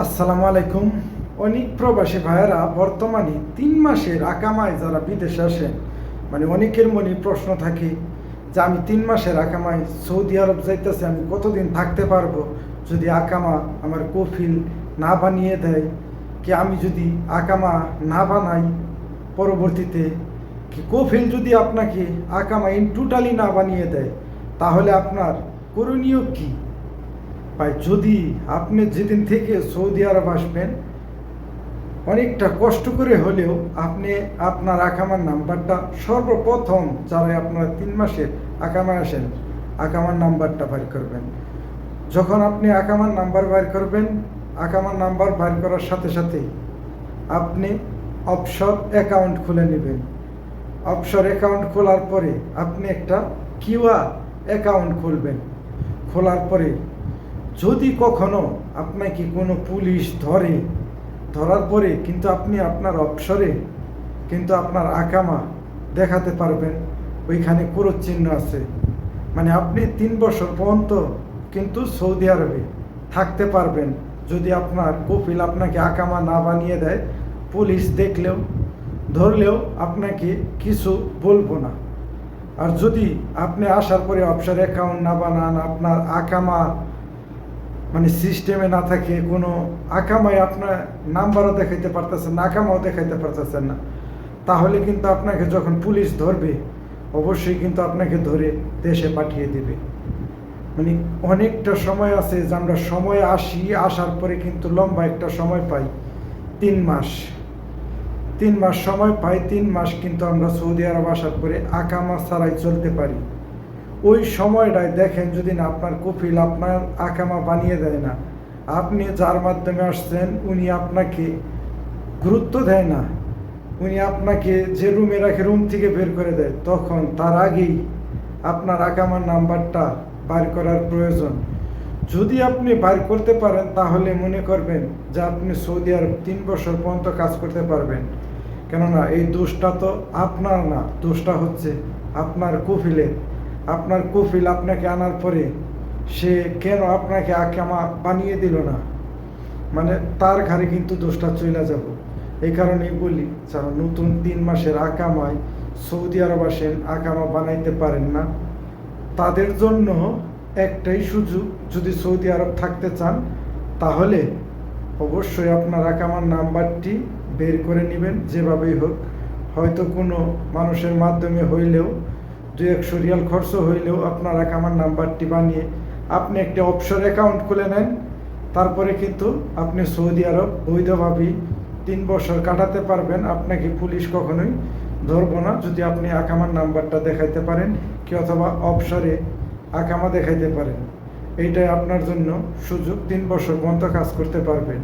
আসসালামু আলাইকুম। অনেক প্রবাসী ভাইয়েরা বর্তমানে 3 মাসের আকামায় যারা বিদেশে আসেন, অনেকের মনে প্রশ্ন থাকে যে আমি 3 মাসের আকামায় সৌদি আরব যাইতেছি, আমি কতদিন থাকতে পারবো যদি আকামা আমার কফিল না বানিয়ে দেয়, কি আমি যদি আকামা না বানাই পরবর্তীতে, কি কফিল যদি আপনাকে আকামা ইন টোটালি না বানিয়ে দেয়, তাহলে আপনার করণীয় কী? ভাই, যদি আপনি যেদিন থেকে সৌদি আরব আসবেন অনেকটা কষ্ট করে হলেও আপনি আপনার আকামার নাম্বারটা সর্বপ্রথম, যারা আপনারা 3 মাসের আকামায় আসেন, আকামার নাম্বারটা বের করবেন। যখন আপনি আকামার নাম্বার বের করবেন, আকামার নাম্বার বের করার সাথে সাথেই আপনি অফশোর অ্যাকাউন্ট খুলে নেবেন। অফশোর অ্যাকাউন্ট খোলার পরে আপনি একটা কিউআর অ্যাকাউন্ট খুলবেন। খোলার পরে যদি কখনো আপনাকে কোনো পুলিশ ধরার পরে কিন্তু আপনি আপনার অবসরে কিন্তু আপনার আকামা দেখাতে পারবেন, ওইখানে ক্রস চিহ্ন আছে, আপনি 3 বছর পর্যন্ত কিন্তু সৌদি আরবে থাকতে পারবেন। যদি আপনার কফিল আপনাকে আকামা না বানিয়ে দেয়, পুলিশ দেখলেও ধরলেও আপনাকে কিছু বলবো না। আর যদি আপনি আসার পরে অফশোর অ্যাকাউন্ট না বানান, আপনার আকামা সিস্টেমে না থাকে, কোনো আকামায় আপনার নাম্বারও দেখাইতে পারতেছেন না, আকামাও দেখাইতে পারতেছেন না, তাহলে কিন্তু আপনাকে যখন পুলিশ ধরবে অবশ্যই কিন্তু আপনাকে ধরে দেশে পাঠিয়ে দেবে। অনেকটা সময় আছে যে আমরা সময় আসার পরে কিন্তু লম্বা একটা সময় পাই, 3 মাস। 3 মাস সময় পাই, 3 মাস কিন্তু আমরা সৌদি আরব আসার পরে আকামা ছাড়াই চলতে পারি। ওই সময়টায় দেখেন, যদি না আপনার কফিল আপনার আকামা বানিয়ে দেয় না, আপনি যার মাধ্যমে আসছেন উনি আপনাকে গুরুত্ব দেয় না, উনি আপনাকে যে রুমে রাখে রুম থেকে বের করে দেয়, তখন তার আগেই আপনার আকামার নাম্বারটা বার করার প্রয়োজন। যদি আপনি বার করতে পারেন তাহলে মনে করবেন যে আপনি সৌদি আরব 3 বছর পর্যন্ত কাজ করতে পারবেন। কেননা এই দোষটা তো আপনার না, দোষটা হচ্ছে আপনার কফিলের। আপনার কফিল আপনাকে আনার পরে সে কেন আপনাকে আকামা বানিয়ে দিল না, তার ঘাড়ে কিন্তু দোষটা চলে যাব। এই কারণেই বলি, যারা নতুন 3 মাসের আকামায় সৌদি আরব আসেন, আকামা বানাইতে পারেন না, তাদের জন্য একটাই সুযোগ, যদি সৌদি আরব থাকতে চান তাহলে অবশ্যই আপনার আকামার নাম্বারটি বের করে নেবেন, যেভাবেই হোক। হয়তো কোনো মানুষের মাধ্যমে হইলেও 200 রিয়াল খরচ হইলেও আপনার আকামার নাম্বারটি বানিয়ে আপনি একটা অফশোর অ্যাকাউন্ট খুলে নেন। তারপরে কিন্তু আপনি সৌদি আরব বৈধভাবেই 3 বছর কাটাতে পারবেন। আপনাকে পুলিশ কখনোই ধরবো না যদি আপনি আকামার নাম্বারটা দেখাইতে পারেন, কি অথবা অফশোরে আকামা দেখাইতে পারেন। এইটাই আপনার জন্য সুযোগ, 3 বছর পর্যন্ত কাজ করতে পারবেন।